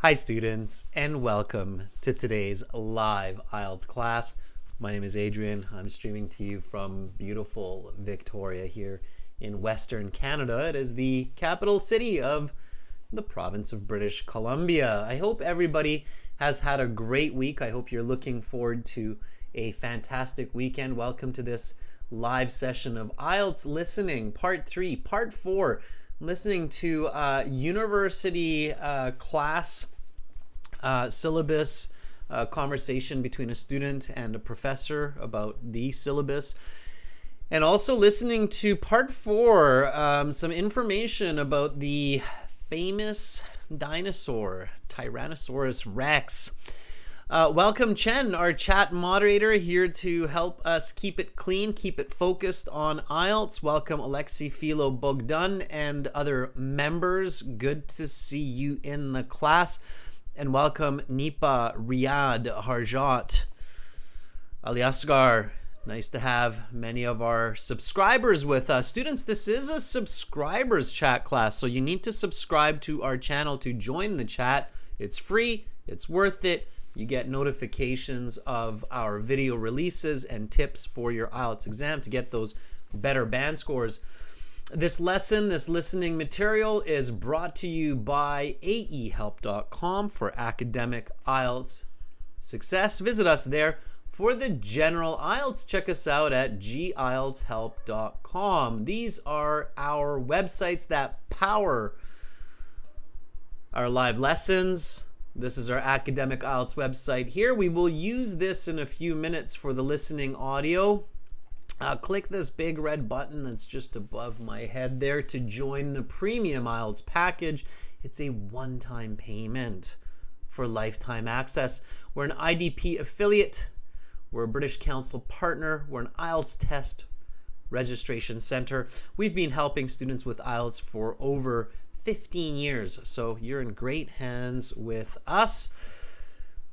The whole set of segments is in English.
Hi students, and welcome to today's live IELTS class. My name is Adrian. I'm streaming to you from beautiful Victoria here in Western Canada. It is the capital city of the province of British Columbia. I hope everybody has had a great week. I hope you're looking forward to a fantastic weekend. Welcome to this live session of IELTS Listening, Part 3, Part 4. Listening to university class syllabus conversation between a student and a professor about the syllabus, and also listening to Part 4, some information about the famous dinosaur Tyrannosaurus Rex. Welcome Chen, our chat moderator, here to help us keep it clean, keep it focused on IELTS. Welcome Alexi Philo Bogdan and other members. Good to see you in the class. And welcome Nipa, Riyadh, Harjat, Ali Asgar. Nice to have many of our subscribers with us. Students, this is a subscribers chat class, so you need to subscribe to our channel to join the chat. It's free, it's worth it. You get notifications of our video releases and tips for your IELTS exam to get those better band scores. This lesson, this listening material is brought to you by aehelp.com for academic IELTS success. Visit us there. For the general IELTS, check us out at gieltshelp.com. These are our websites that power our live lessons. This is our academic IELTS website here. We will use this in a few minutes for the listening audio. Click this big red button that's just above my head there to join the premium IELTS package. It's a one-time payment for lifetime access. We're an IDP affiliate. We're a British Council partner. We're an IELTS test registration center. We've been helping students with IELTS for over 15 years, so you're in great hands with us.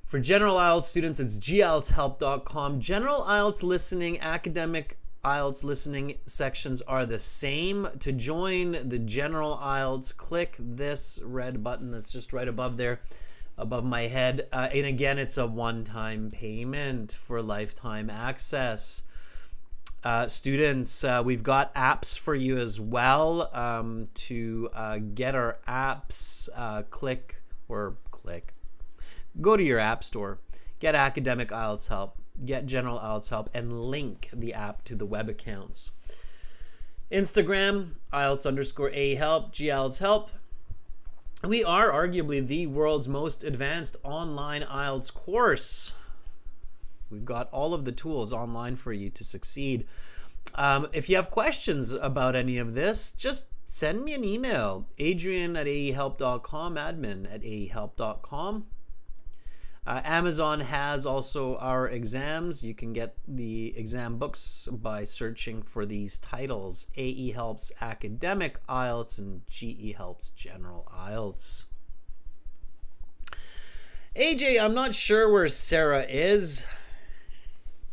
For general IELTS students, it's gieltshelp.com. General IELTS listening, academic IELTS listening sections are the same. To join the general IELTS, click this red button that's just right above there, above my head. And again, it's a one-time payment for lifetime access. Students, we've got apps for you as well. To get our apps, go to your app store, get Academic IELTS Help, get General IELTS Help, and link the app to the web accounts. Instagram, IELTS_AHelp, GIELTS Help. We are arguably the world's most advanced online IELTS course. We've got all of the tools online for you to succeed. If you have questions about any of this, just send me an email, adrian@aehelp.com, admin@aehelp.com. Amazon has also our exams. You can get the exam books by searching for these titles: AE Helps Academic IELTS and GE Helps General IELTS. AJ, I'm not sure where Sarah is.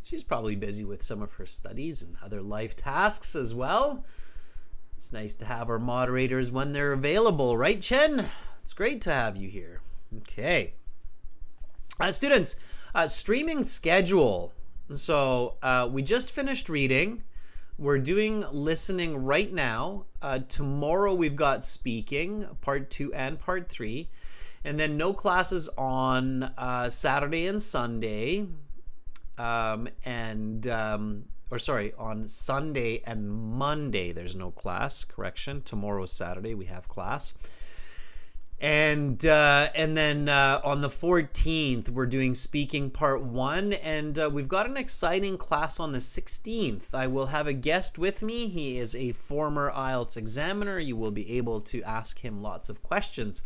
She's probably busy with some of her studies and other life tasks as well. It's nice to have our moderators when they're available, right, Chen? It's great to have you here. Okay. Students, streaming schedule. So we just finished reading. We're doing listening right now. Tomorrow we've got speaking, Part 2 and Part 3. And then no classes on Saturday and Sunday. On Sunday and Monday there's no class. Correction. Tomorrow's Saturday, we have class. And then on the 14th we're doing speaking part 1, and we've got an exciting class on the 16th. I will have a guest with me. He is a former IELTS examiner. You will be able to ask him lots of questions.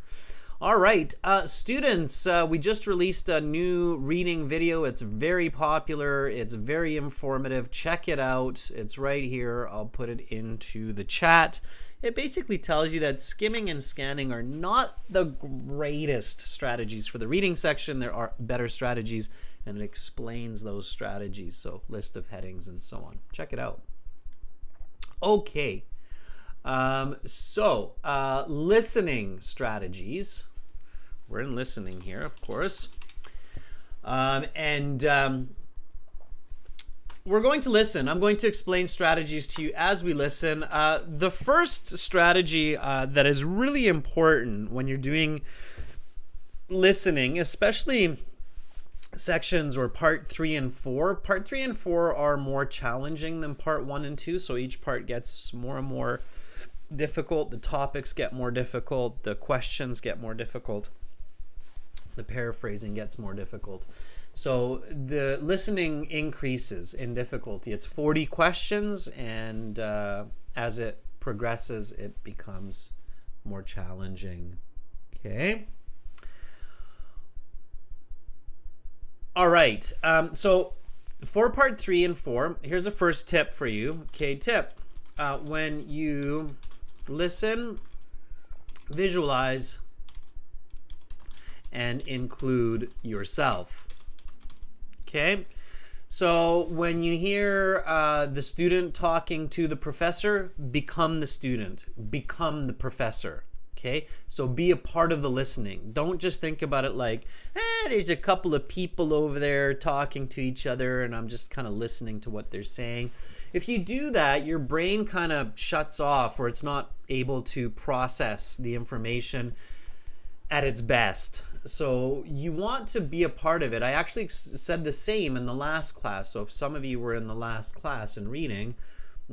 All right, students, we just released a new reading video. It's very popular. It's very informative. Check it out. It's right here. I'll put it into the chat. It basically tells you that skimming and scanning are not the greatest strategies for the reading section. There are better strategies, and it explains those strategies. So list of headings and so on. Check it out. Okay. Listening strategies. We're in listening here, of course. We're going to listen. I'm going to explain strategies to you as we listen. The first strategy that is really important when you're doing listening, especially sections or part 3 and 4. Part 3 and 4 are more challenging than part 1 and 2, so each part gets more and more difficult. The topics get more difficult. The questions get more difficult. The paraphrasing gets more difficult. So the listening increases in difficulty. It's 40 questions, and as it progresses, it becomes more challenging. Okay. All right. So for part 3 and 4, here's a first tip for you. Okay, tip. When you listen, visualize, and include yourself. Okay, so when you hear the student talking to the professor, become the student, become the professor. Okay, so be a part of the listening. Don't just think about it like, there's a couple of people over there talking to each other and I'm just kind of listening to what they're saying. If you do that, your brain kind of shuts off, or it's not able to process the information at its best. So you want to be a part of it. I actually said the same in the last class. So if some of you were in the last class in reading,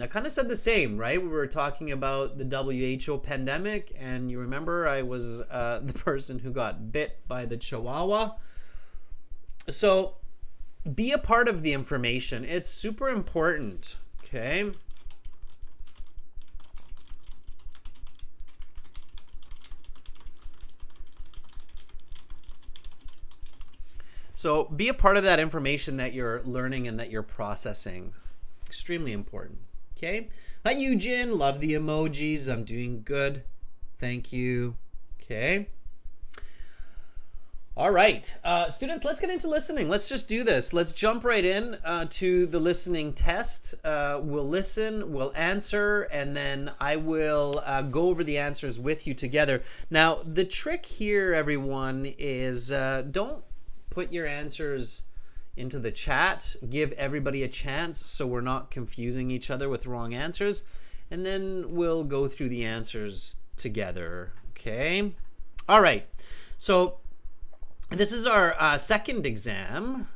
I kind of said the same, right? We were talking about the WHO pandemic, and you remember I was the person who got bit by the chihuahua. So be a part of the information. It's super important, okay? So be a part of that information that you're learning and that you're processing. Extremely important. Okay. Hi, Eugene. Love the emojis. I'm doing good. Thank you. Okay. All right. Students, let's get into listening. Let's just do this. Let's jump right in to the listening test. We'll listen, we'll answer, and then I will go over the answers with you together. Now, the trick here, everyone, is don't put your answers into the chat. Give everybody a chance so we're not confusing each other with wrong answers. And then we'll go through the answers together. Okay? All right. So this is our second exam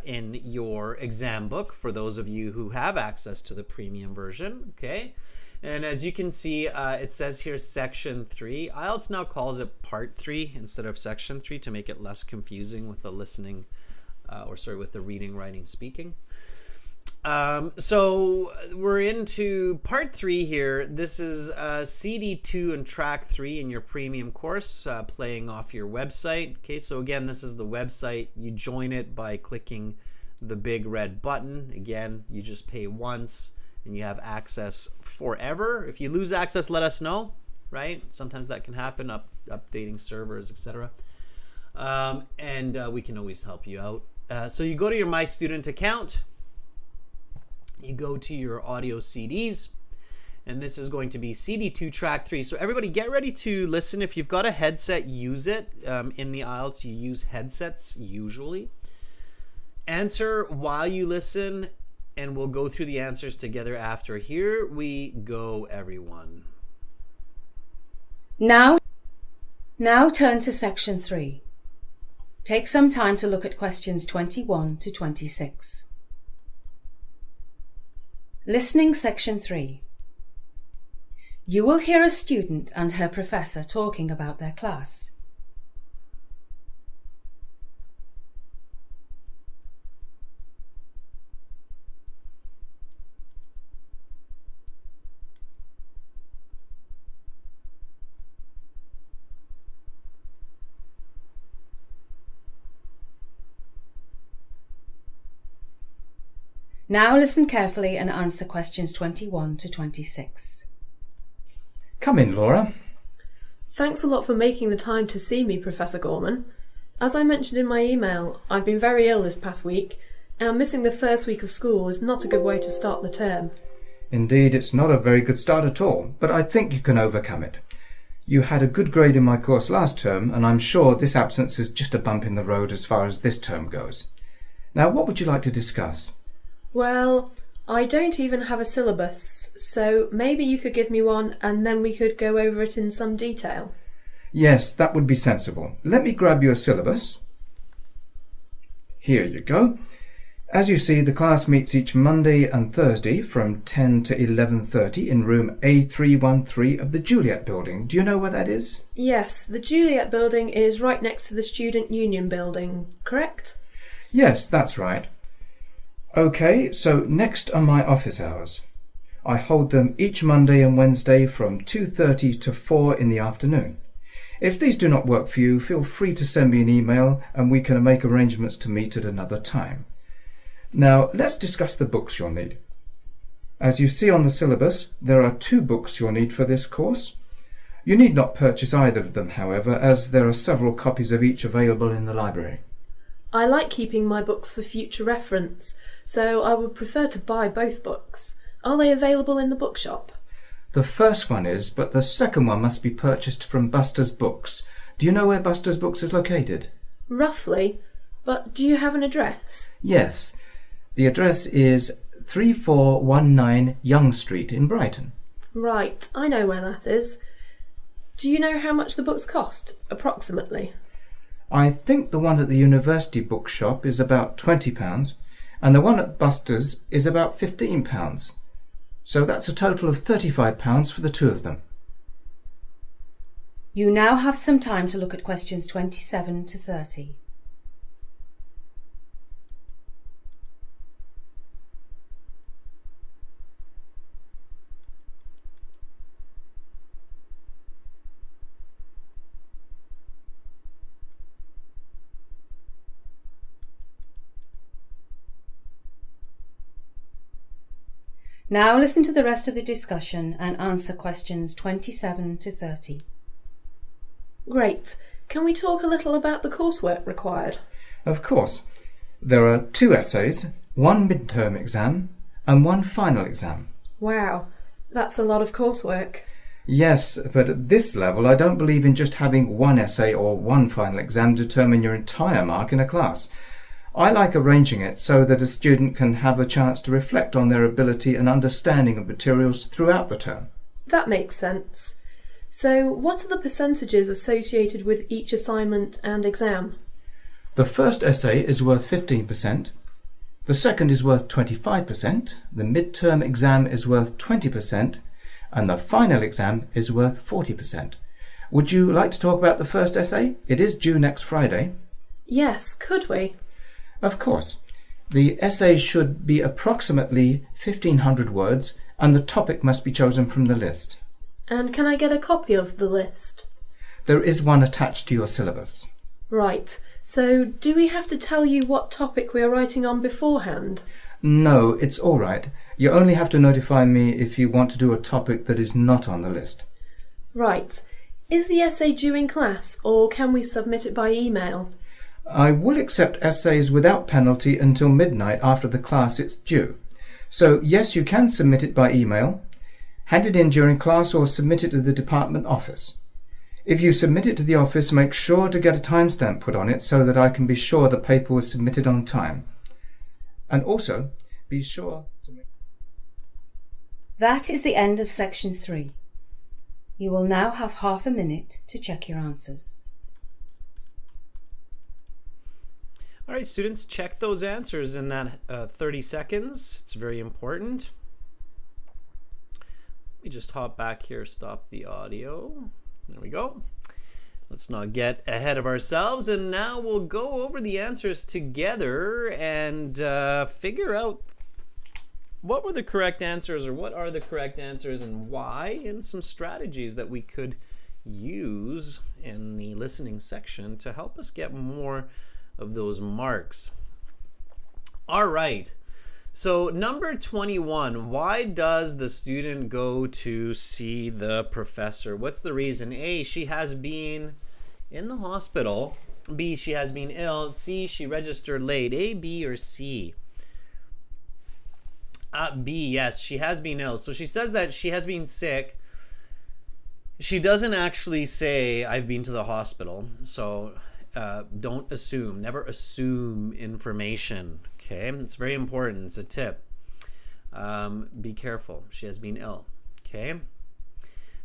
in your exam book for those of you who have access to the premium version. Okay? And as you can see, it says here section 3. IELTS now calls it part 3 instead of section 3 to make it less confusing with the listening, with the reading, writing, speaking. So we're into part 3 here. This is CD2 and track 3 in your premium course, playing off your website. Okay, so again, this is the website. You join it by clicking the big red button. Again, you just pay once and you have access forever. If you lose access, let us know, right? Sometimes that can happen, updating servers, etc. And we can always help you out. So you go to your My Student account, you go to your audio CDs, and this is going to be CD2 track 3. So everybody get ready to listen. If you've got a headset, use it. In the IELTS, you use headsets usually. Answer while you listen, and we'll go through the answers together after. Here we go, everyone. Now turn to section 3. Take some time to look at questions 21 to 26. Listening section 3. You will hear a student and her professor talking about their class. Now listen carefully and answer questions 21 to 26. Come in, Laura. Thanks a lot for making the time to see me, Professor Gorman. As I mentioned in my email, I've been very ill this past week, and missing the first week of school is not a good way to start the term. Indeed, it's not a very good start at all, but I think you can overcome it. You had a good grade in my course last term, and I'm sure this absence is just a bump in the road as far as this term goes. Now, what would you like to discuss? Well, I don't even have a syllabus, so maybe you could give me one and then we could go over it in some detail. Yes, that would be sensible. Let me grab your syllabus. Here you go. As you see, the class meets each Monday and Thursday from 10 to 11:30 in room A313 of the Juliet building. Do you know where that is? Yes, the Juliet building is right next to the Student Union building, correct? Yes, that's right. Okay, so next are my office hours. I hold them each Monday and Wednesday from 2:30 to 4 in the afternoon. If these do not work for you, feel free to send me an email and we can make arrangements to meet at another time. Now, let's discuss the books you'll need. As you see on the syllabus, there are 2 books you'll need for this course. You need not purchase either of them, however, as there are several copies of each available in the library. I like keeping my books for future reference, so I would prefer to buy both books. Are they available in the bookshop? The first one is, but the second one must be purchased from Buster's Books. Do you know where Buster's Books is located? Roughly, but do you have an address? Yes. The address is 3419 Young Street in Brighton. Right, I know where that is. Do you know how much the books cost, approximately? I think the one at the university bookshop is about £20 and the one at Buster's is about £15. So that's a total of £35 for the 2 of them. You now have some time to look at questions 27 to 30. Now listen to the rest of the discussion and answer questions 27 to 30. Great. Can we talk a little about the coursework required? Of course. There are 2 essays, 1 midterm exam and 1 final exam. Wow, that's a lot of coursework. Yes, but at this level I don't believe in just having 1 essay or 1 final exam determine your entire mark in a class. I like arranging it so that a student can have a chance to reflect on their ability and understanding of materials throughout the term. That makes sense. So what are the percentages associated with each assignment and exam? The first essay is worth 15%, the second is worth 25%, the midterm exam is worth 20%, and the final exam is worth 40%. Would you like to talk about the first essay? It is due next Friday. Yes, could we? Of course. The essay should be approximately 1,500 words and the topic must be chosen from the list. And can I get a copy of the list? There is one attached to your syllabus. Right. So do we have to tell you what topic we are writing on beforehand? No, it's all right. You only have to notify me if you want to do a topic that is not on the list. Right. Is the essay due in class or can we submit it by email? I will accept essays without penalty until midnight after the class it's due. So yes, you can submit it by email, hand it in during class or submit it to the department office. If you submit it to the office, make sure to get a timestamp put on it so that I can be sure the paper was submitted on time. And also, be sure to make... That is the end of section 3. You will now have half a minute to check your answers. All right, students, check those answers in that 30 seconds. It's very important. Let me just hop back here, stop the audio. There we go. Let's not get ahead of ourselves. And now we'll go over the answers together and figure out what were the correct answers or what are the correct answers and why, and some strategies that we could use in the listening section to help us get more of those marks. All right, so number 21, why does the student go to see the professor? What's the reason? A, she has been in the hospital. B, she has been ill. C, she registered late. A, B, or C? B, yes, she has been ill. So she says that she has been sick She doesn't actually say, I've been to the hospital. So don't assume. Never assume information. Okay? It's very important. It's a tip. Be careful. She has been ill. Okay?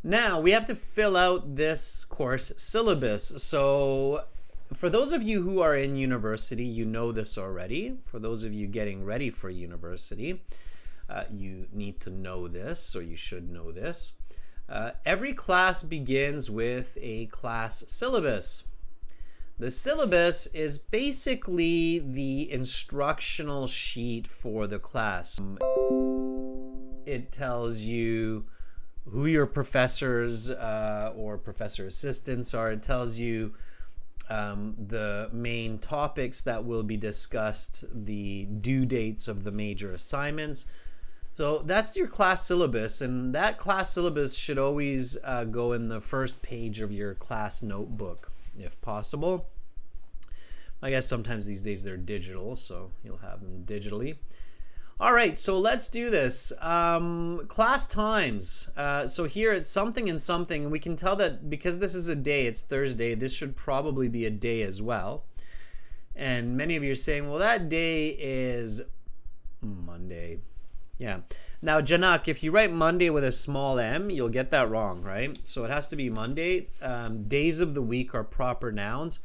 Now, we have to fill out this course syllabus. So for those of you who are in university, you know this already. For those of you getting ready for university, you need to know this, or you should know this. Every class begins with a class syllabus. The syllabus is basically the instructional sheet for the class. It tells you who your professors or professor assistants are. It tells you the main topics that will be discussed, the due dates of the major assignments. So that's your class syllabus, and that class syllabus should always go in the first page of your class notebook, if possible. I guess sometimes these days they're digital, so you'll have them digitally. All right, so let's do this. Class times. So here it's something and something, and we can tell that because this is a day, it's Thursday, this should probably be a day as well. And many of you are saying, well, that day is Monday. Yeah. Now, Janak, if you write Monday with a small m, you'll get that wrong, right? So it has to be Monday. Days of the week are proper nouns.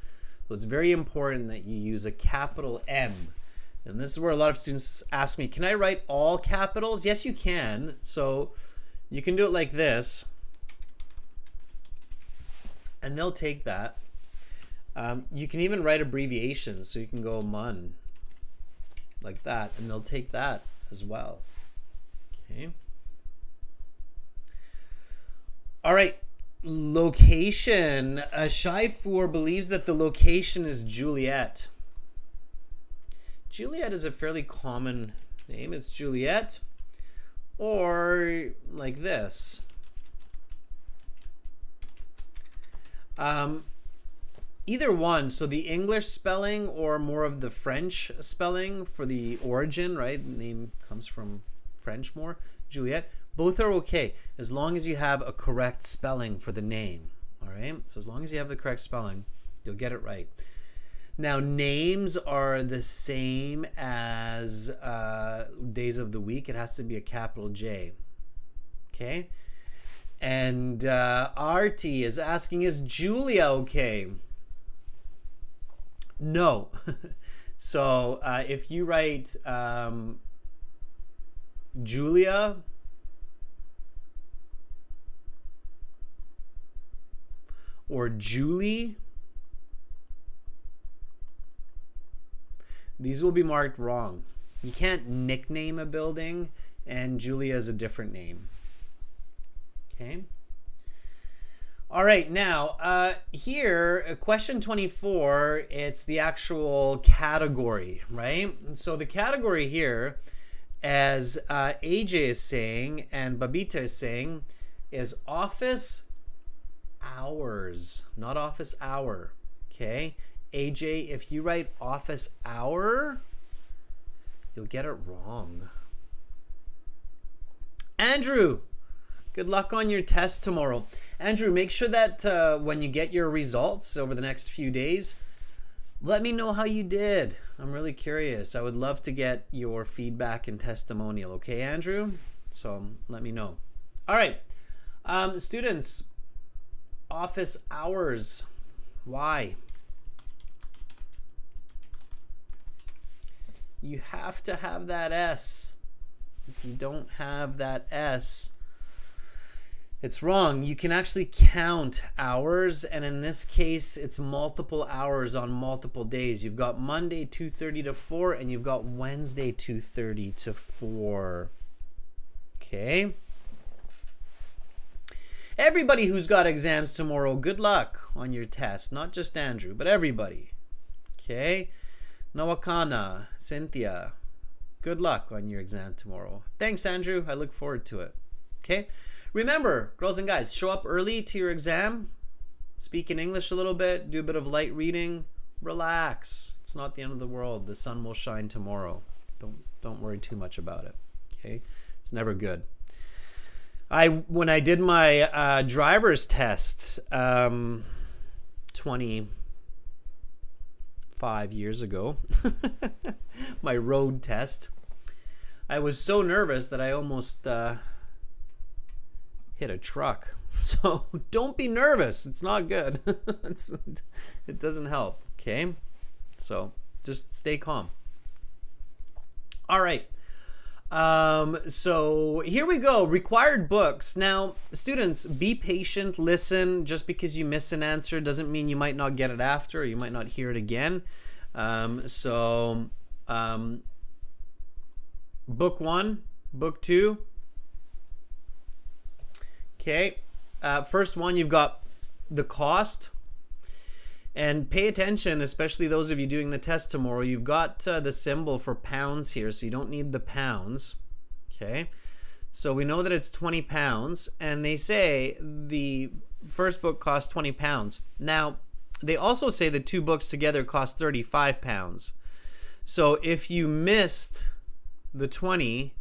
So it's very important that you use a capital M. And this is where a lot of students ask me, can I write all capitals? Yes, you can. So you can do it like this. And they'll take that. You can even write abbreviations. So you can go MUN like that. And they'll take that as well. Okay. All right. Location. Shaifour believes that the location is Juliet. Juliet is a fairly common name. It's Juliet, or like this. Either one. So the English spelling or more of the French spelling for the origin, right? The name comes from French more. Juliet. Both are okay as long as you have a correct spelling for the name. All right. So as long as you have the correct spelling, you'll get it right. Now, names are the same as days of the week. It has to be a capital J. Okay? And Artie is asking, is Julia okay? No. So if you write Julia or Julie, these will be marked wrong. You can't nickname a building, and Julia is a different name. Okay. All right, now here, question 24, it's the actual category, right? So the category here, as AJ is saying and Babita is saying, is office hours, not office hour. Okay. AJ, if you write office hour, you'll get it wrong. Andrew, good luck on your test tomorrow. Andrew, make sure that when you get your results over the next few days, let me know how you did. I'm really curious. I would love to get your feedback and testimonial. Okay, Andrew? So let me know. All right. Students, office hours. Why? You have to have that S. If you don't have that S, it's wrong. You can actually count hours, and in this case, it's multiple hours on multiple days. You've got Monday 2:30 to 4, and you've got Wednesday 2:30 to 4. Okay? Everybody who's got exams tomorrow, good luck on your test. Not just Andrew, but everybody. Okay? Nawakana, Cynthia, good luck on your exam tomorrow. Thanks, Andrew. I look forward to it. Okay? Remember, girls and guys, show up early to your exam. Speak in English a little bit. Do a bit of light reading. Relax. It's not the end of the world. The sun will shine tomorrow. Don't worry too much about it. Okay? It's never good. When I did my driver's test 25 years ago, my road test, I was so nervous that I almost hit a truck. So don't be nervous. It's not good. It doesn't help. Okay? So just stay calm. All right. So here we go. Required books. Now, students, be patient. Listen. Just because you miss an answer doesn't mean you might not get it after, or you might not hear it again. Book 1, book 2. Okay. First one, you've got the cost. And pay attention, especially those of you doing the test tomorrow. You've got the symbol for pounds here, so you don't need the pounds. Okay. So we know that it's 20 pounds. And they say the first book costs 20 pounds. Now, they also say the two books together cost 35 pounds. So if you missed the 20,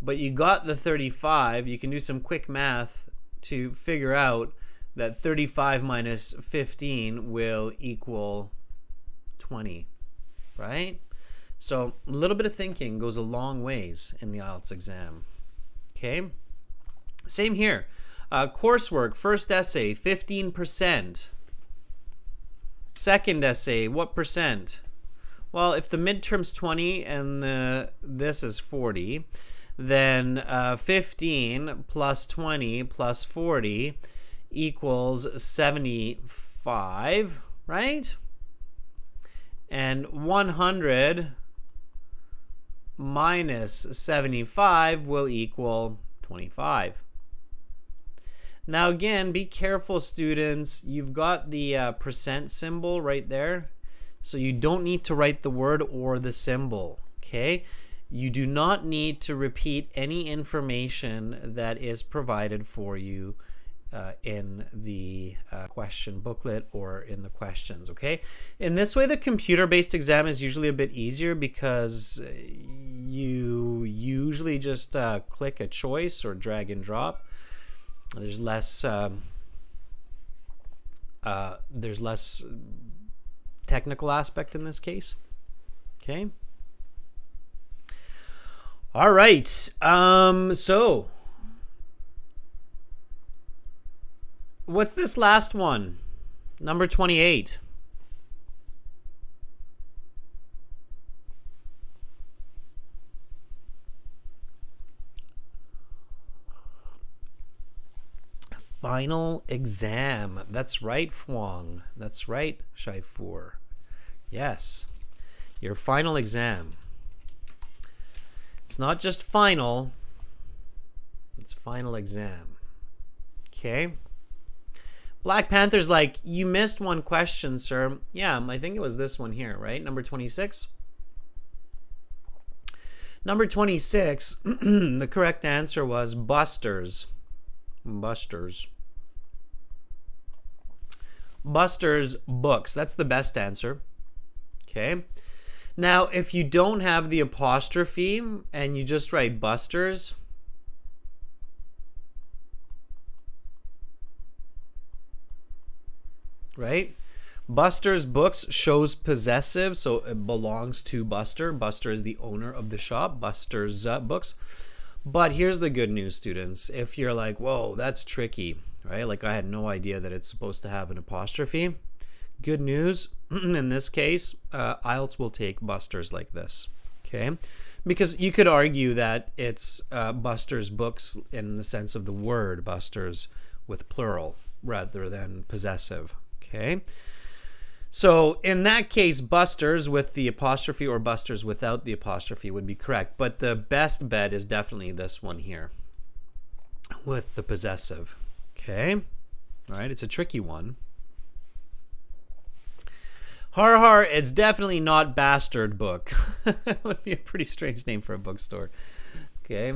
but you got the 35, you can do some quick math to figure out that 35 minus 15 will equal 20, right? So a little bit of thinking goes a long ways in the IELTS exam. Okay? Same here. Coursework, first essay, 15%. Second essay, what percent? Well, if the midterm's 20 and this is 40, then 15 plus 20 plus 40 equals 75, right? And 100 minus 75 will equal 25. Now again, be careful, students. You've got the percent symbol right there. So you don't need to write the word or the symbol, okay? You do not need to repeat any information that is provided for you in the question booklet or in the questions, okay? In this way, the computer-based exam is usually a bit easier because you usually just click a choice or drag and drop. There's less technical aspect in this case, okay? All right, so what's this last one? Number 28. Final exam. That's right, Fuang. That's right, Shaifur. Yes, your final exam. It's not just final, it's final exam. Okay? Black Panther's like, you missed one question, sir. Yeah, I think it was this one here, right? Number 26. Number 26, the correct answer was Busters. Busters books. That's the best answer. Okay. Now, if you don't have the apostrophe and you just write Busters, right? Buster's books shows possessive, so it belongs to Buster. Buster is the owner of the shop. Buster's books. But here's the good news, students. If you're like, whoa, that's tricky, right? Like I had no idea that it's supposed to have an apostrophe. Good news, in this case, IELTS will take Buster's like this, okay? Because you could argue that it's Buster's books in the sense of the word Buster's with plural rather than possessive, okay? So in that case, Busters with the apostrophe or Busters without the apostrophe would be correct. But the best bet is definitely this one here with the possessive. Okay? All right, it's a tricky one. Har har, it's definitely not Bastard Book. That would be a pretty strange name for a bookstore. Okay?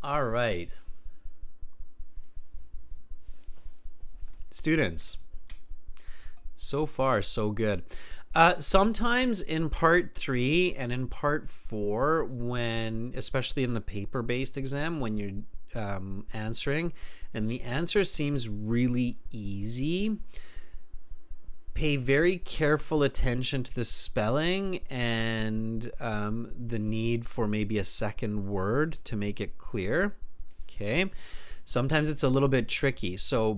All right. Students. So far, so good. Sometimes in part 3 and in part 4, when, especially in the paper-based exam, when you're answering, and the answer seems really easy, pay very careful attention to the spelling and the need for maybe a second word to make it clear. Okay. Sometimes it's a little bit tricky. So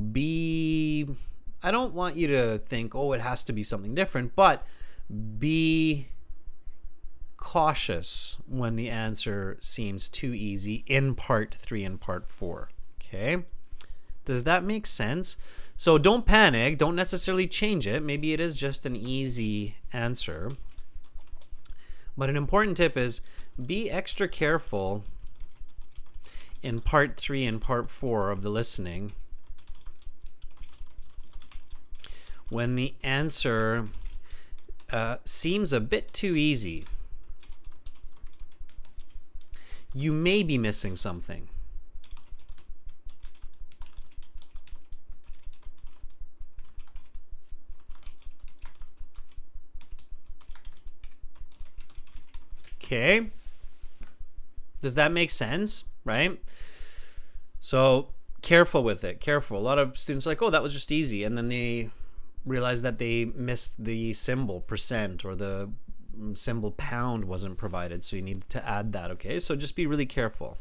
I don't want you to think, oh, it has to be something different, but be cautious when the answer seems too easy in part 3 and part 4. Okay. Does that make sense? So don't panic. Don't necessarily change it. Maybe it is just an easy answer. But an important tip is be extra careful in part 3 and part 4 of the listening when the answer seems a bit too easy. You may be missing something. Okay. Does that make sense? Right? So careful with it. Careful. A lot of students are like, oh, that was just easy. And then they realize that they missed the symbol % or the symbol pound wasn't provided. So you need to add that. Okay. So just be really careful.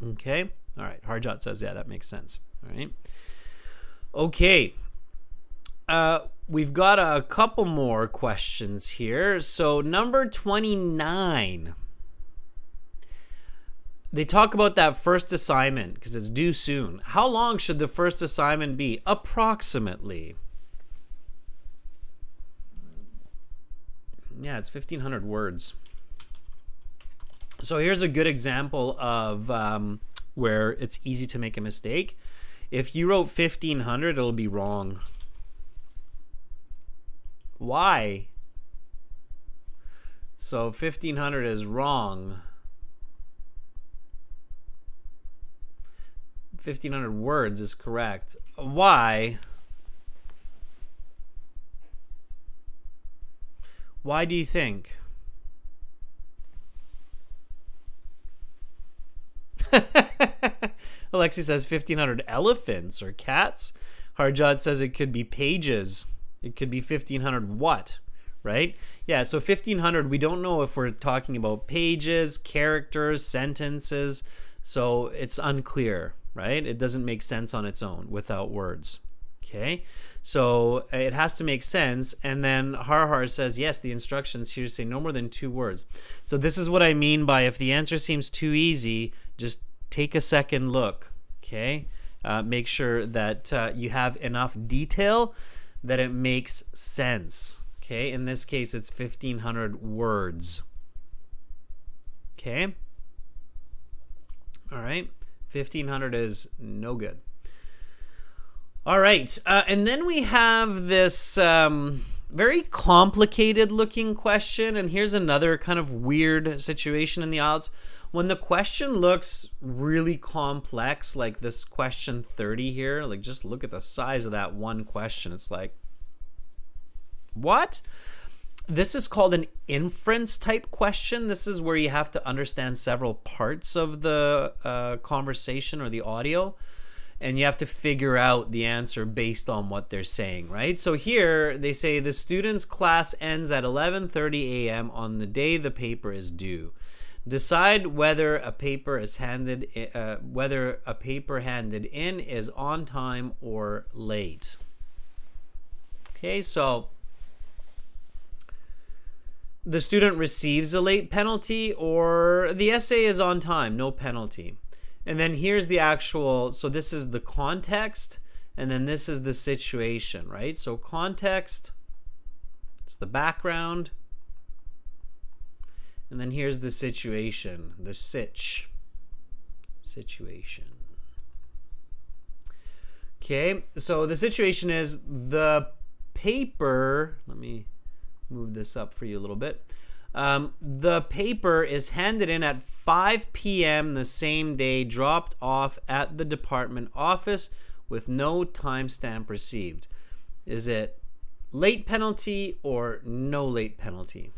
Okay. All right. Harjot says, yeah, that makes sense. All right. Okay. We've got a couple more questions here. So number 29. They talk about that first assignment because it's due soon. How long should the first assignment be? Approximately. Yeah, it's 1,500 words. So here's a good example of where it's easy to make a mistake. If you wrote 1,500, it'll be wrong. Why? So 1,500 is wrong. 1,500 words is correct. Why? Why do you think? Alexi says 1,500 elephants or cats. Harjot says it could be pages. It could be 1,500 what? Right? Yeah, so 1,500, we don't know if we're talking about pages, characters, sentences. So it's unclear, right? It doesn't make sense on its own without words. Okay? So it has to make sense. And then Har says, yes, the instructions here say no more than 2 words. So this is what I mean by if the answer seems too easy, just take a second look. Okay? Make sure that you have enough detail that it makes sense. Okay? In this case, it's 1,500 words. Okay? All right? 1,500 is no good. All right. And then we have this very complicated looking question. And here's another kind of weird situation in the IELTS. When the question looks really complex, like this question 30 here, like just look at the size of that one question. It's like, what? This is called an inference type question. This is where you have to understand several parts of the conversation or the audio, and you have to figure out the answer based on what they're saying, right? So here they say the student's class ends at 11:30 a.m. on the day the paper is due. Decide whether a paper handed in is on time or late. Okay, so the student receives a late penalty, or the essay is on time, no penalty. And then here's the actual, so this is the context, and then this is the situation, right? So context, it's the background, and then here's the situation, the situation. Okay, so the situation is the paper, let me move this up for you a little bit. The paper is handed in at 5 p.m. the same day, dropped off at the department office with no timestamp received. Is it late penalty or no late penalty?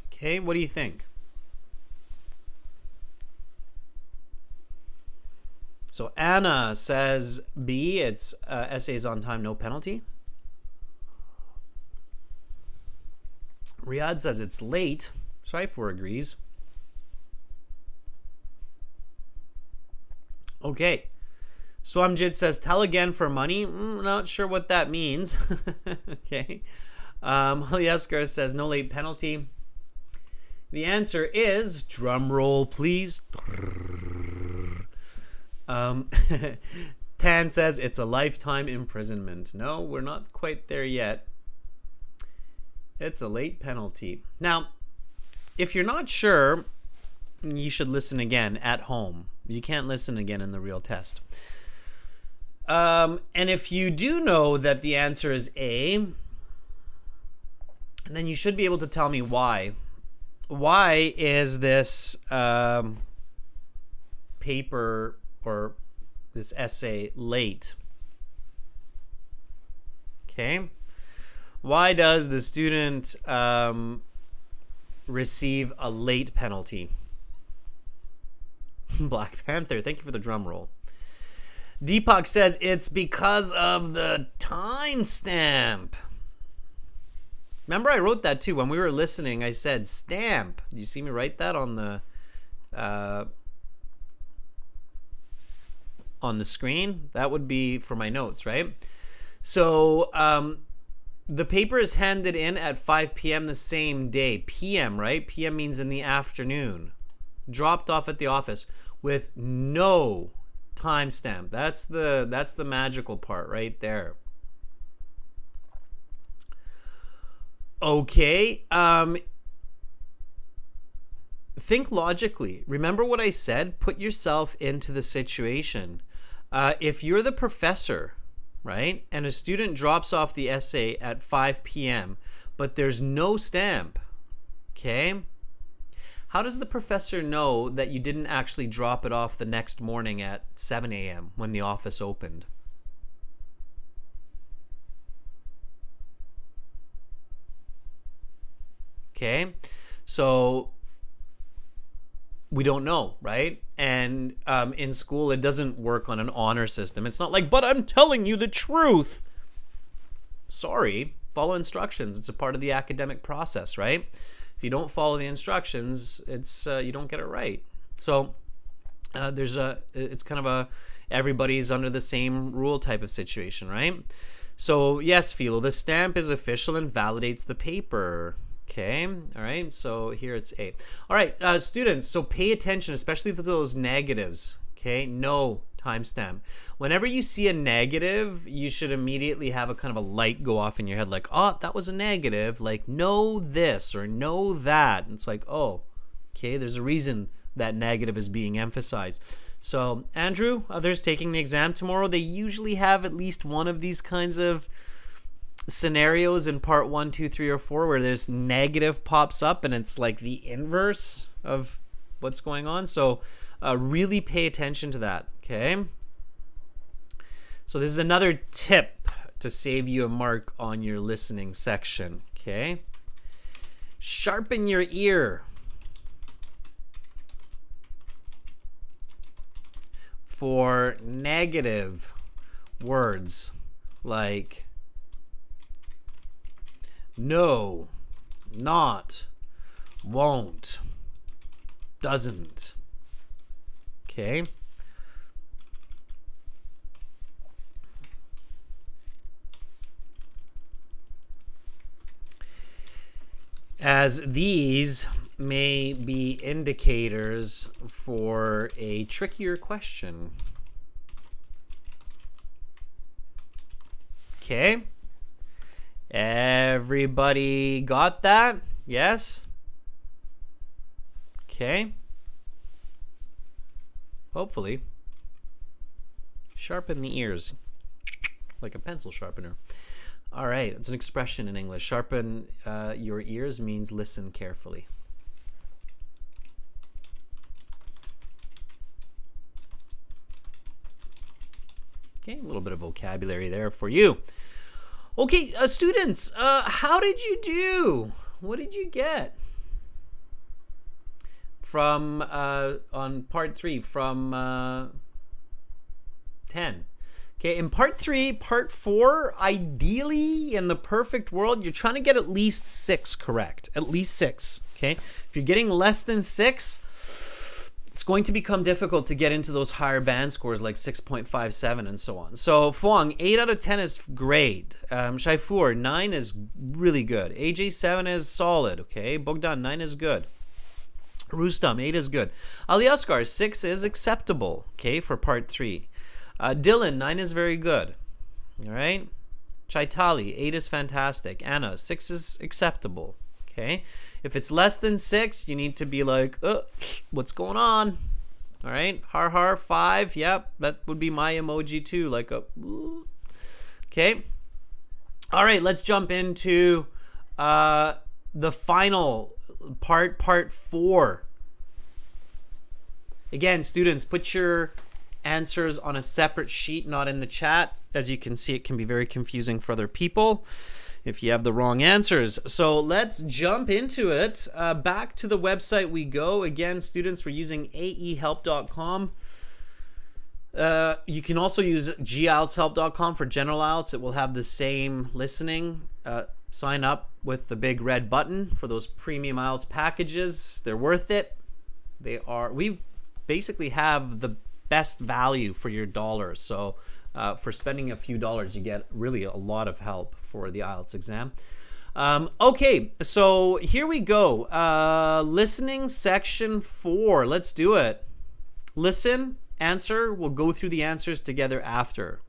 Okay, what do you think? So Anna says B, it's essays on time, no penalty. Riyadh says it's late. Shaifor agrees. Okay. Swamjit says tell again for money. Not sure what that means. Okay. Halyaskar says no late penalty. The answer is, drum roll please. Tan says it's a lifetime imprisonment. No, we're not quite there yet. It's a late penalty. Now, if you're not sure, you should listen again at home. You can't listen again in the real test. And if you do know that the answer is A, then you should be able to tell me why. Why is this paper or this essay late? Okay. Why does the student receive a late penalty? Black Panther, thank you for the drum roll. Deepak says it's because of the timestamp. Remember, I wrote that too. When we were listening, I said stamp. Did you see me write that on the screen? That would be for my notes, right? So the paper is handed in at 5 p.m. the same day. PM, right? PM means in the afternoon. Dropped off at the office with no timestamp. That's the magical part right there. Okay. Think logically. Remember what I said? Put yourself into the situation. If you're the professor, right, and a student drops off the essay at 5 p.m., but there's no stamp, okay? How does the professor know that you didn't actually drop it off the next morning at 7 a.m. when the office opened? Okay, so we don't know, right? And in school, it doesn't work on an honor system. It's not like, but I'm telling you the truth. Sorry, follow instructions. It's a part of the academic process, right? If you don't follow the instructions, it's you don't get it right. So it's kind of a everybody's under the same rule type of situation, right? So yes, Philo, the stamp is official and validates the paper. Okay, all right, so here it's A. All right, students, so pay attention, especially to those negatives, okay? No timestamp. Whenever you see a negative, you should immediately have a kind of a light go off in your head, like, oh, that was a negative, like, know this or know that. And it's like, oh, okay, there's a reason that negative is being emphasized. So, Andrew, others taking the exam tomorrow, they usually have at least one of these kinds of scenarios in part 1, 2, 3, or 4 where there's negative pops up and it's like the inverse of what's going on. So really pay attention to that, okay? So this is another tip to save you a mark on your listening section, okay? Sharpen your ear for negative words like no, not, won't, doesn't. Okay? As these may be indicators for a trickier question. Okay? Everybody got that? Yes? Okay. Hopefully. Sharpen the ears. Like a pencil sharpener. All right. It's an expression in English. Sharpen your ears means listen carefully. Okay. A little bit of vocabulary there for you. Okay, students, how did you do? What did you get from on part 3 from 10. Okay, in part 3, part 4, ideally, in the perfect world, you're trying to get at least 6 correct. At least 6, okay? If you're getting less than 6, it's going to become difficult to get into those higher band scores like 6.57 and so on. So, Fuang, 8 out of 10 is great. Shaifur, 9 is really good. AJ, 7 is solid, okay? Bogdan, 9 is good. Rustam, 8 is good. Ali Asghar, 6 is acceptable, okay, for part 3. Dylan, 9 is very good. All right. Chaitali, 8 is fantastic. Anna, 6 is acceptable. Okay. If it's less than 6, you need to be like, what's going on? All right. Har har, 5. Yep. That would be my emoji too. Like a, okay. All right. Let's jump into the final part 4. Again, students, put your answers on a separate sheet, not in the chat. As you can see, it can be very confusing for other people if you have the wrong answers. So let's jump into it. Back to the website we go. Again, students, we're using aehelp.com. You can also use gieltshelp.com for general IELTS. It will have the same listening. Sign up with the big red button for those premium IELTS packages. They're worth it. We basically have the best value for your dollar. So for spending a few dollars, you get really a lot of help for the IELTS exam. Okay, so here we go. Listening section 4. Let's do it. Listen, answer. We'll go through the answers together after.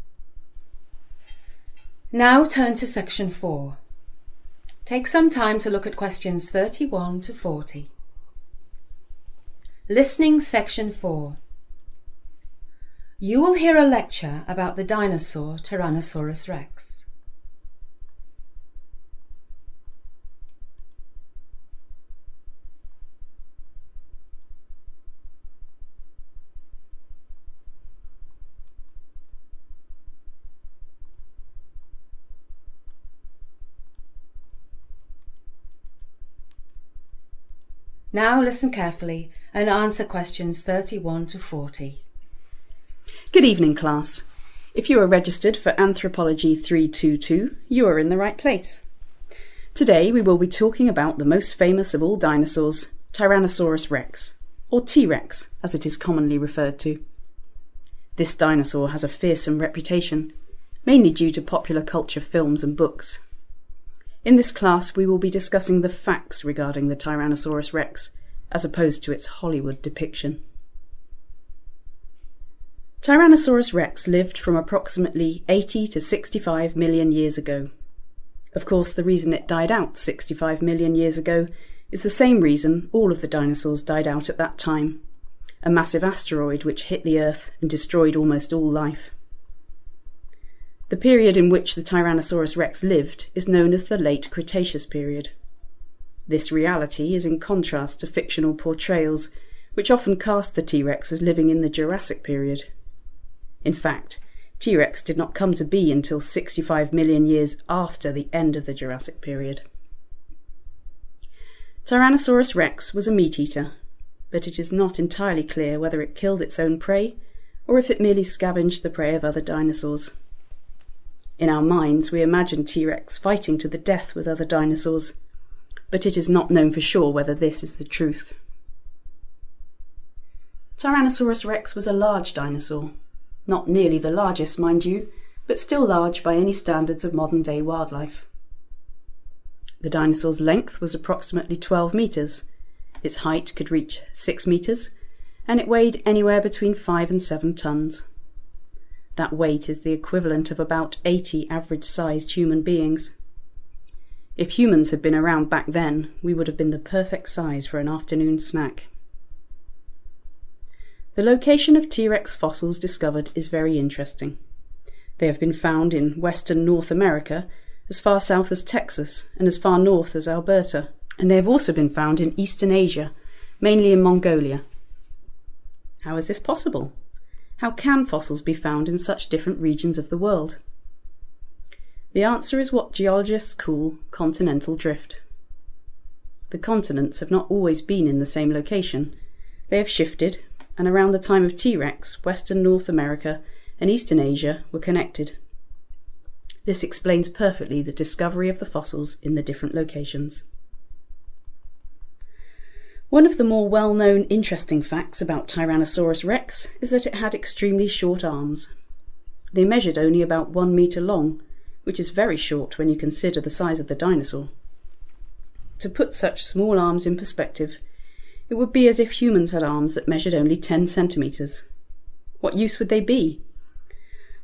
Now turn to section 4. Take some time to look at questions 31 to 40. Listening section 4. You will hear a lecture about the dinosaur Tyrannosaurus rex. Now listen carefully and answer questions 31 to 40. Good evening, class. If you are registered for Anthropology 322, you are in the right place. Today we will be talking about the most famous of all dinosaurs, Tyrannosaurus rex, or T-Rex as it is commonly referred to. This dinosaur has a fearsome reputation, mainly due to popular culture films and books. In this class we will be discussing the facts regarding the Tyrannosaurus rex, as opposed to its Hollywood depiction. Tyrannosaurus rex lived from approximately 80 to 65 million years ago. Of course, the reason it died out 65 million years ago is the same reason all of the dinosaurs died out at that time: a massive asteroid which hit the Earth and destroyed almost all life. The period in which the Tyrannosaurus rex lived is known as the Late Cretaceous period. This reality is in contrast to fictional portrayals, which often cast the T-Rex as living in the Jurassic period. In fact, T-Rex did not come to be until 65 million years after the end of the Jurassic period. Tyrannosaurus rex was a meat-eater, but it is not entirely clear whether it killed its own prey or if it merely scavenged the prey of other dinosaurs. In our minds, we imagine T-Rex fighting to the death with other dinosaurs, but it is not known for sure whether this is the truth. Tyrannosaurus rex was a large dinosaur. Not nearly the largest, mind you, but still large by any standards of modern-day wildlife. The dinosaur's length was approximately 12 metres, its height could reach 6 metres, and it weighed anywhere between 5 and 7 tonnes. That weight is the equivalent of about 80 average-sized human beings. If humans had been around back then, we would have been the perfect size for an afternoon snack. The location of T-Rex fossils discovered is very interesting. They have been found in western North America, as far south as Texas and as far north as Alberta, and they have also been found in eastern Asia, mainly in Mongolia. How is this possible? How can fossils be found in such different regions of the world? The answer is what geologists call continental drift. The continents have not always been in the same location. They have shifted, and around the time of T-Rex, western North America and Eastern Asia were connected. This explains perfectly the discovery of the fossils in the different locations. One of the more well-known interesting facts about Tyrannosaurus rex is that it had extremely short arms. They measured only about 1 metre long, which is very short when you consider the size of the dinosaur. To put such small arms in perspective, it would be as if humans had arms that measured only 10 centimetres. What use would they be?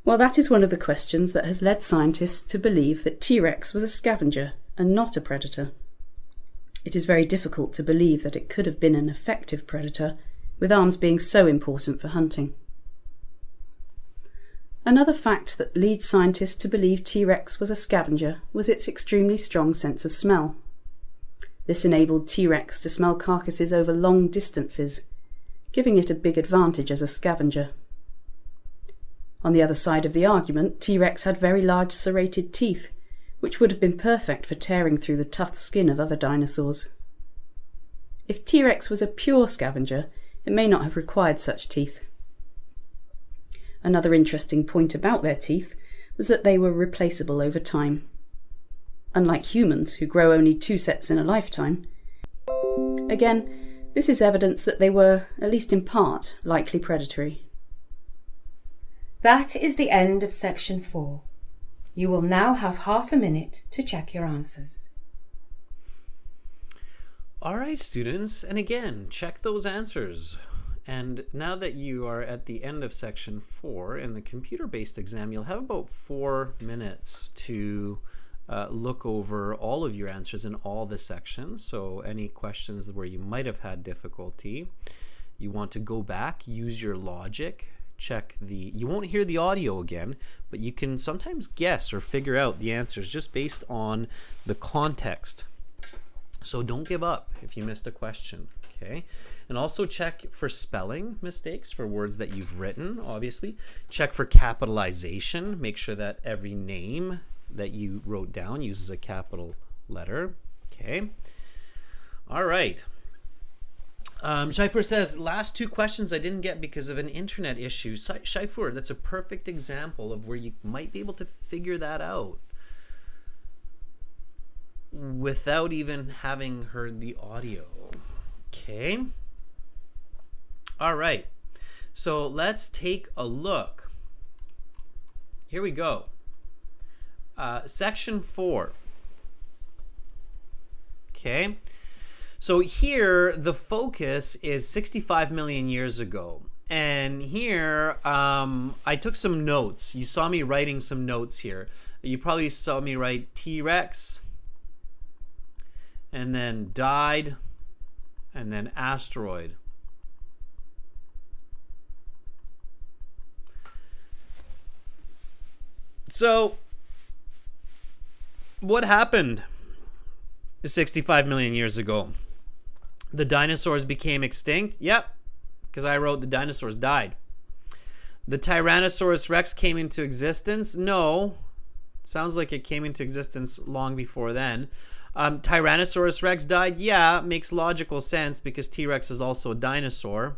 Well, that is one of the questions that has led scientists to believe that T-Rex was a scavenger and not a predator. It is very difficult to believe that it could have been an effective predator, with arms being so important for hunting. Another fact that leads scientists to believe T-Rex was a scavenger was its extremely strong sense of smell. This enabled T-Rex to smell carcasses over long distances, giving it a big advantage as a scavenger. On the other side of the argument, T-Rex had very large serrated teeth, which would have been perfect for tearing through the tough skin of other dinosaurs. If T-Rex was a pure scavenger, it may not have required such teeth. Another interesting point about their teeth was that they were replaceable over time. Unlike humans, who grow only 2 sets in a lifetime. Again, this is evidence that they were, at least in part, likely predatory. That is the end of section 4. You will now have half a minute to check your answers. All right, students, and again, check those answers. And now that you are at the end of section 4 in the computer-based exam, you'll have about 4 minutes to look over all of your answers in all the sections. So any questions where you might have had difficulty, you want to go back, use your logic, you won't hear the audio again, but you can sometimes guess or figure out the answers just based on the context. So don't give up if you missed a question, okay? And also check for spelling mistakes for words that you've written, obviously. Check for capitalization. Make sure that every name that you wrote down uses a capital letter, okay? All right. Shaifur says, last 2 questions I didn't get because of an internet issue. Shaifur, that's a perfect example of where you might be able to figure that out without even having heard the audio. Okay. All right. So let's take a look. Here we go. Section 4. Okay. So here, the focus is 65 million years ago. And here, I took some notes. You saw me writing some notes here. You probably saw me write T-Rex, and then died, and then asteroid. So, what happened 65 million years ago? The dinosaurs became extinct? Yep, because I wrote the dinosaurs died. The Tyrannosaurus rex came into existence? No. Sounds like it came into existence long before then. Tyrannosaurus rex died? Yeah, makes logical sense because T-Rex is also a dinosaur.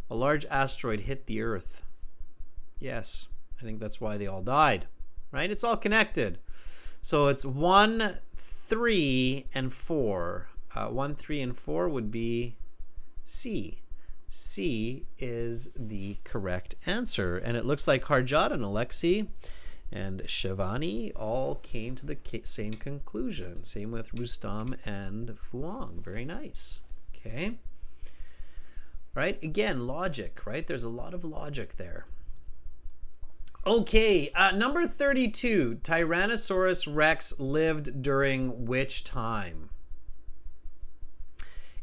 A large asteroid hit the Earth. Yes, I think that's why they all died. Right? It's all connected. So it's 1, 3, and 4. 1, 3, and 4 would be C. C is the correct answer. And it looks like Harjat and Alexei and Shivani all came to the same conclusion. Same with Rustam and Fuang. Very nice. Okay. Right? Again, logic, right? There's a lot of logic there. Okay, number 32. Tyrannosaurus rex lived during which time?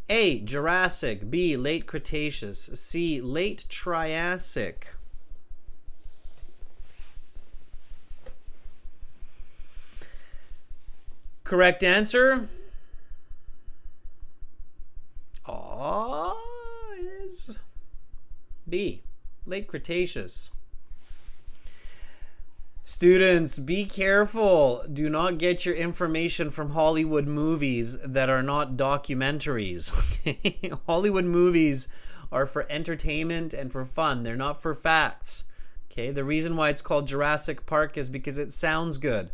A. Jurassic. B. Late Cretaceous. C. Late Triassic. Correct answer is B. Late Cretaceous. Students, be careful. Do not get your information from Hollywood movies that are not documentaries. Hollywood movies are for entertainment and for fun. They're not for facts. Okay, the reason why it's called Jurassic Park is because it sounds good.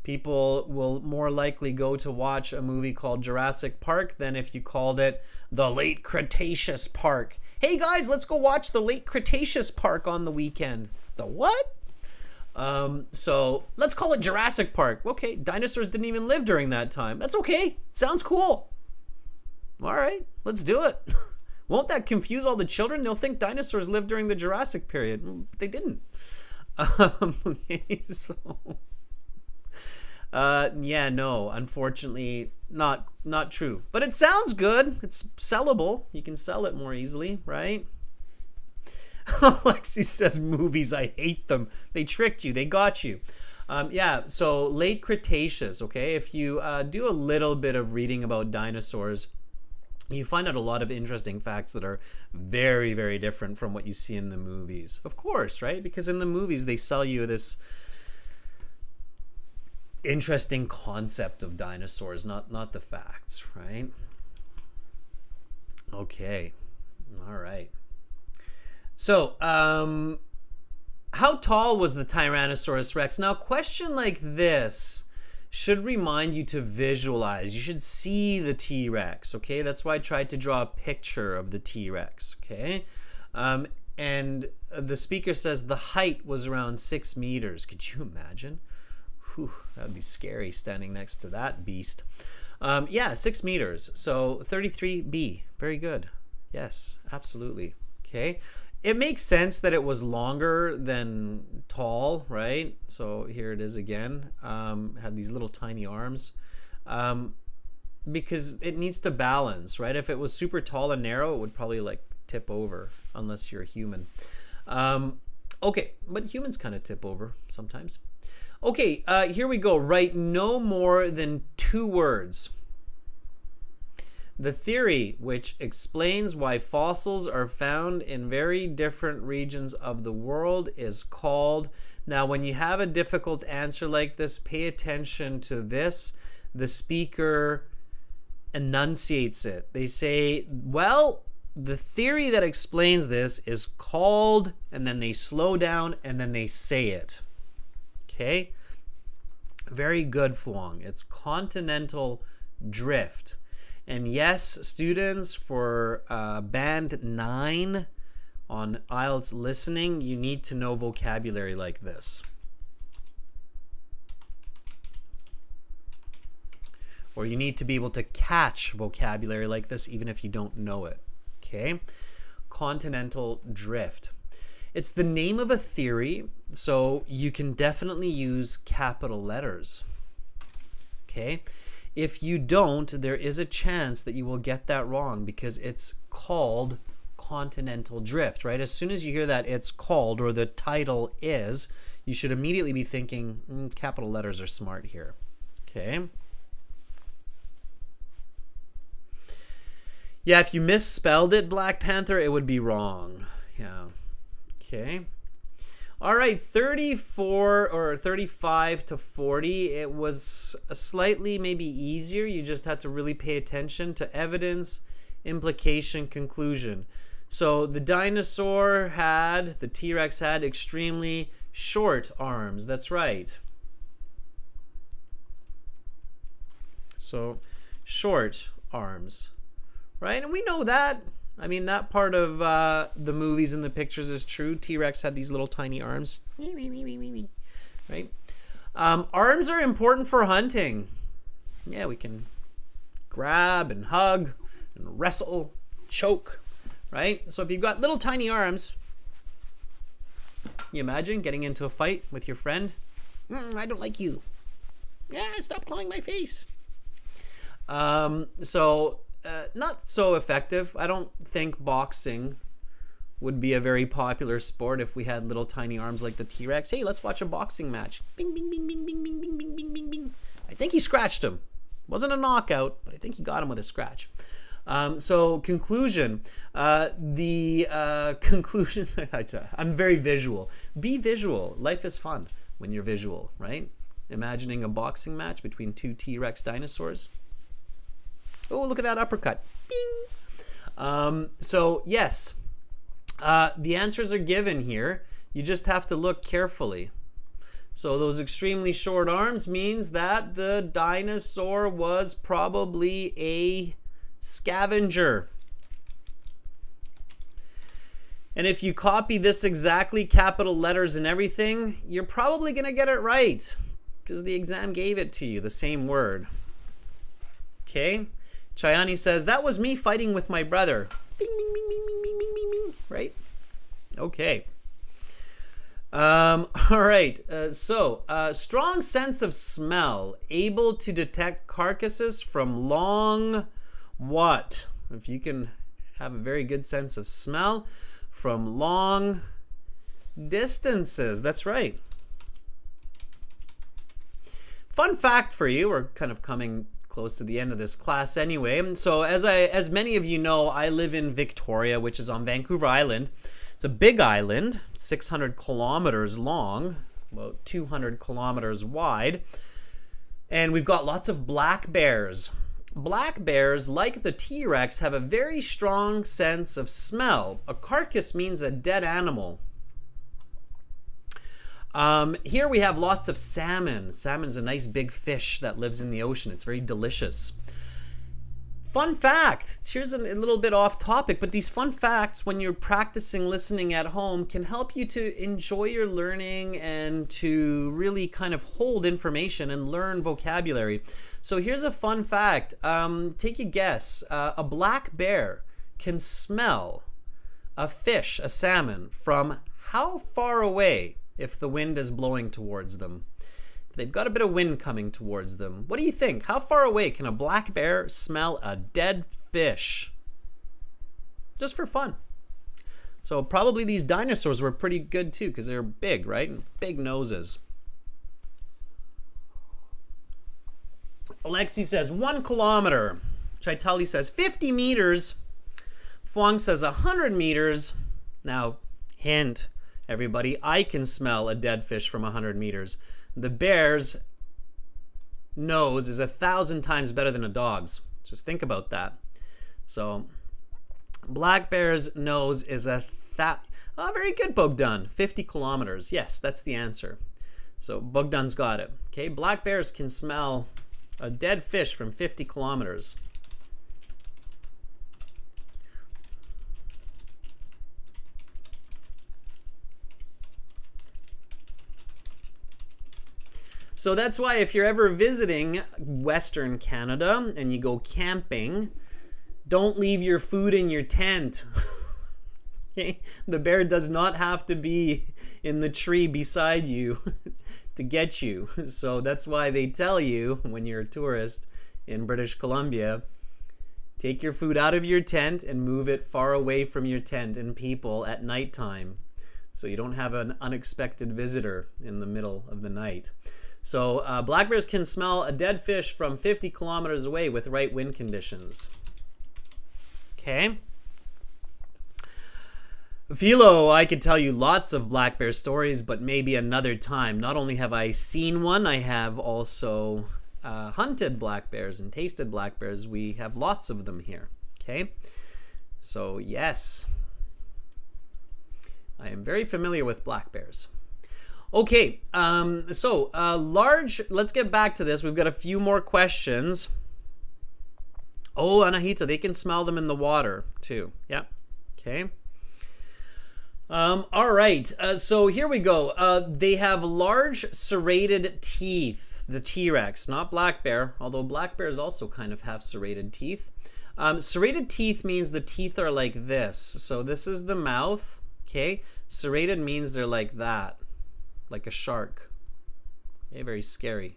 People will more likely go to watch a movie called Jurassic Park than if you called it the Late Cretaceous Park. Hey guys, let's go watch the Late Cretaceous Park on the weekend. The what? So let's call it Jurassic Park. Okay, dinosaurs didn't even live during that time. That's okay. Sounds cool. All right, let's do it. Won't that confuse all the children? They'll think dinosaurs lived during the Jurassic period. They didn't. Okay, so... yeah, no, unfortunately, not true. But it sounds good. It's sellable. You can sell it more easily, right? Alexi says movies, I hate them. They tricked you. They got you. Yeah, so late Cretaceous, okay? If you do a little bit of reading about dinosaurs, you find out a lot of interesting facts that are very, very different from what you see in the movies. Of course, right? Because in the movies, they sell you this interesting concept of dinosaurs, not the facts, right? Okay. All right. So, how tall was the Tyrannosaurus Rex? Now, a question like this should remind you to visualize. You should see the T-Rex, okay? That's why I tried to draw a picture of the T-Rex, okay? And the speaker says the height was around 6 meters. Could you imagine? Whew, that would be scary standing next to that beast. Yeah, 6 meters. So 33B. Very good. Yes, absolutely. Okay. It makes sense that it was longer than tall, right? So here it is again. Had these little tiny arms. Because it needs to balance, right? If it was super tall and narrow, it would probably like tip over unless you're a human. Okay, but humans kind of tip over sometimes. Okay, here we go. Write no more than 2 words. The theory which explains why fossils are found in very different regions of the world is called... Now, when you have a difficult answer like this, pay attention to this. The speaker enunciates it. They say, well, the theory that explains this is called, and then they slow down, and then they say it. Okay, very good, Fuang. It's continental drift. And yes, students, for band 9 on IELTS listening, you need to know vocabulary like this. Or you need to be able to catch vocabulary like this even if you don't know it. Okay, continental drift. It's the name of a theory, so you can definitely use capital letters. Okay? If you don't, there is a chance that you will get that wrong because it's called continental drift, right? As soon as you hear that it's called or the title is, you should immediately be thinking, capital letters are smart here. Okay? Yeah, if you misspelled it, Black Panther, it would be wrong. Yeah. Okay. All right, 34 or 35 to 40, it was slightly maybe easier. You just had to really pay attention to evidence, implication, conclusion. So the the T-Rex had extremely short arms. That's right. So short arms, right? And we know that. I mean, that part of the movies and the pictures is true. T-Rex had these little tiny arms. Right? Arms are important for hunting. Yeah, we can grab and hug and wrestle, choke, right? So if you've got little tiny arms, you imagine getting into a fight with your friend? I don't like you. Yeah, stop clawing my face. Not so effective. I don't think boxing would be a very popular sport if we had little tiny arms like the T-Rex. Hey, let's watch a boxing match. Bing, bing, bing, bing, bing, bing, bing, bing, bing, bing, bing. I think he scratched him. Wasn't a knockout, but I think he got him with a scratch. So conclusion. Conclusion, I'm very visual. Be visual. Life is fun when you're visual, right? Imagining a boxing match between 2 T-Rex dinosaurs. Oh, look at that uppercut. Bing! So yes, the answers are given here. You just have to look carefully. So those extremely short arms means that the dinosaur was probably a scavenger. And if you copy this exactly, capital letters and everything, you're probably going to get it right because the exam gave it to you, the same word. Okay? Chayani says, that was me fighting with my brother. Bing, bing, bing, bing, bing, bing, bing, bing, bing. Right? Okay. All right. Strong sense of smell, able to detect carcasses from long what? If you can have a very good sense of smell from long distances. That's right. Fun fact for you, we're kind of coming close to the end of this class anyway. So as many of you know, I live in Victoria, which is on Vancouver Island. It's a big island, 600 kilometers long, about 200 kilometers wide. And we've got lots of black bears. Black bears, like the T-Rex, have a very strong sense of smell. A carcass means a dead animal. Here we have lots of salmon. Salmon's a nice big fish that lives in the ocean. It's very delicious. Fun fact, here's a little bit off topic, but these fun facts when you're practicing listening at home can help you to enjoy your learning and to really kind of hold information and learn vocabulary. So here's a fun fact. Take a guess. A black bear can smell a fish, a salmon, from how far away if the wind is blowing towards them? They've got a bit of wind coming towards them. What do you think? How far away can a black bear smell a dead fish? Just for fun. So probably these dinosaurs were pretty good too because they're big, right? And big noses. Alexi says 1 kilometer. Chaitali says 50 meters. Fuang says 100 meters. Now, hint, everybody, I can smell a dead fish from 100 meters. The bear's nose is 1,000 times better than a dog's. Just think about that. So, black bear's nose is very good, Bogdan. 50 kilometers. Yes, that's the answer. So, Bogdan's got it. Okay, black bears can smell a dead fish from 50 kilometers. So that's why if you're ever visiting Western Canada and you go camping, don't leave your food in your tent. Okay? The bear does not have to be in the tree beside you to get you. So that's why they tell you when you're a tourist in British Columbia, take your food out of your tent and move it far away from your tent and people at nighttime so you don't have an unexpected visitor in the middle of the night. So black bears can smell a dead fish from 50 kilometers away with right wind conditions. Okay. Philo, I could tell you lots of black bear stories, but maybe another time. Not only have I seen one, I have also hunted black bears and tasted black bears. We have lots of them here. Okay. So yes, I am very familiar with black bears. Okay, let's get back to this. We've got a few more questions. Oh, Anahita, they can smell them in the water too. Yeah, okay. All right, so here we go. They have large serrated teeth, the T-Rex, not black bear, although black bears also kind of have serrated teeth. Serrated teeth means the teeth are like this. So this is the mouth, okay? Serrated means they're like that. Like a shark. Okay, very scary,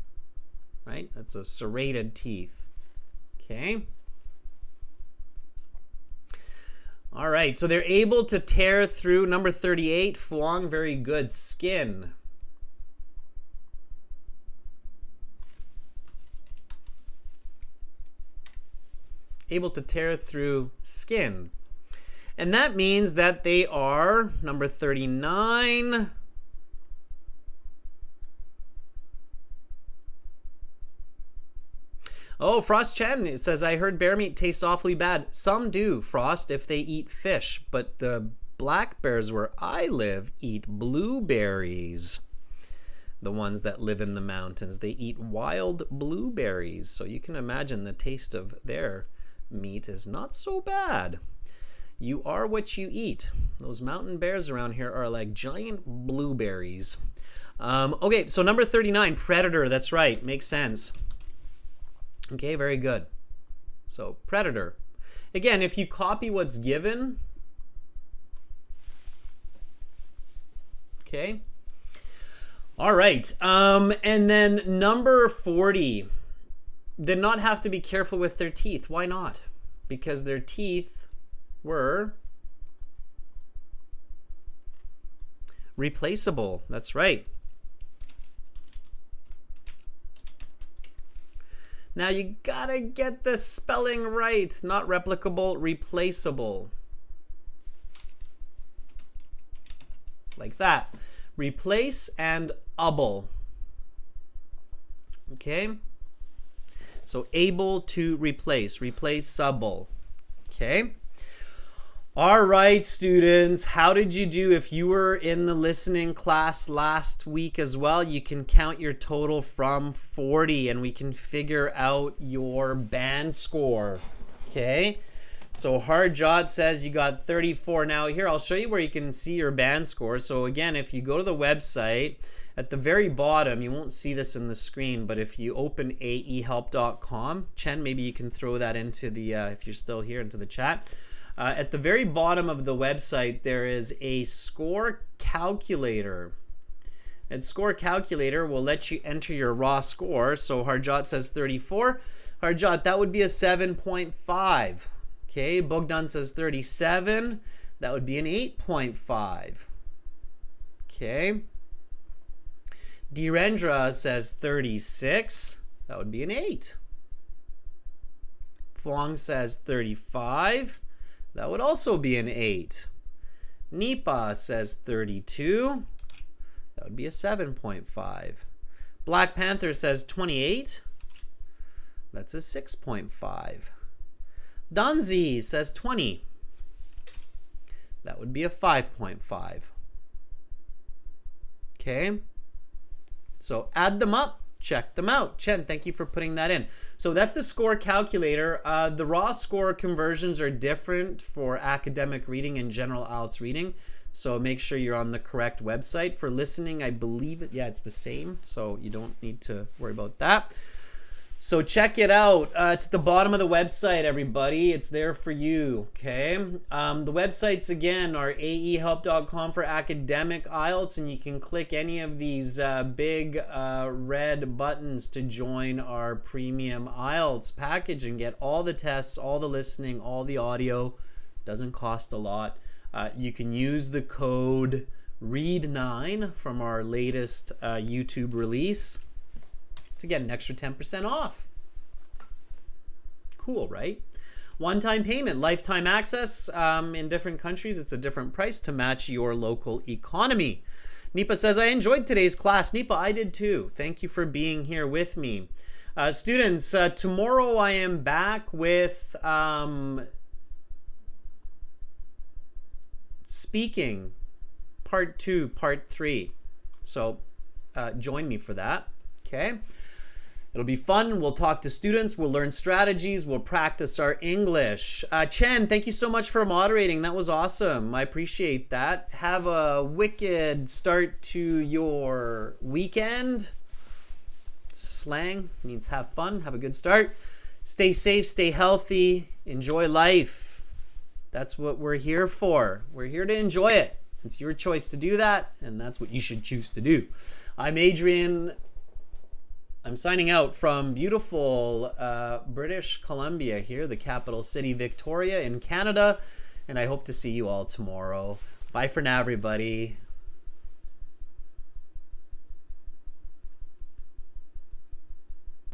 right? That's a serrated teeth. Okay. All right, so they're able to tear through, number 38, Fuang, very good, skin. Able to tear through skin. And that means that they are, number 39, Oh, Frost Chen, it says, I heard bear meat tastes awfully bad. Some do, Frost, if they eat fish, but the black bears where I live eat blueberries. The ones that live in the mountains, they eat wild blueberries. So you can imagine the taste of their meat is not so bad. You are what you eat. Those mountain bears around here are like giant blueberries. Okay, so number 39, predator. That's right, makes sense. Okay, very good. So predator. Again, if you copy what's given, okay. All right, and then number 40, did not have to be careful with their teeth. Why not? Because their teeth were replaceable. That's right. Now you gotta get the spelling right. Not replicable, replaceable. Like that. Replace and able. Okay? So able to replace, replaceable. Okay? All right, students, how did you do? If you were in the listening class last week as well, you can count your total from 40 and we can figure out your band score. Okay? So Harjot says you got 34. Now here, I'll show you where you can see your band score. So again, if you go to the website, at the very bottom, you won't see this in the screen, but if you open aehelp.com, Chen, maybe you can throw that into the, if you're still here, into the chat. At the very bottom of the website, there is a score calculator. And score calculator will let you enter your raw score. So Harjot says 34. Harjot, that would be a 7.5. Okay, Bogdan says 37. That would be an 8.5. Okay. Dhirendra says 36. That would be an 8. Fuang says 35. That would also be an 8. Nipa says 32. That would be a 7.5. Black Panther says 28. That's a 6.5. Donzi says 20. That would be a 5.5. Okay. So add them up. Check them out. Chen, thank you for putting that in. So that's the score calculator. The raw score conversions are different for academic reading and general IELTS reading. So make sure you're on the correct website. For listening, I believe it's the same. So you don't need to worry about that. So check it out. It's at the bottom of the website, everybody. It's there for you, okay? The websites, again, are aehelp.com for academic IELTS, and you can click any of these big red buttons to join our premium IELTS package and get all the tests, all the listening, all the audio. Doesn't cost a lot. You can use the code READ9 from our latest YouTube release to get an extra 10% off. Cool, right? One-time payment, lifetime access. In different countries, it's a different price to match your local economy. Nipa says, I enjoyed today's class. Nipa, I did too. Thank you for being here with me. Students, tomorrow I am back with speaking, part 2, part 3. So join me for that. Okay, it'll be fun. We'll talk to students. We'll learn strategies. We'll practice our English. Chen, thank you so much for moderating. That was awesome. I appreciate that. Have a wicked start to your weekend. Slang means have fun. Have a good start. Stay safe. Stay healthy. Enjoy life. That's what we're here for. We're here to enjoy it. It's your choice to do that, and that's what you should choose to do. I'm Adrian. I'm signing out from beautiful British Columbia here, the capital city, Victoria in Canada, and I hope to see you all tomorrow. Bye for now, everybody.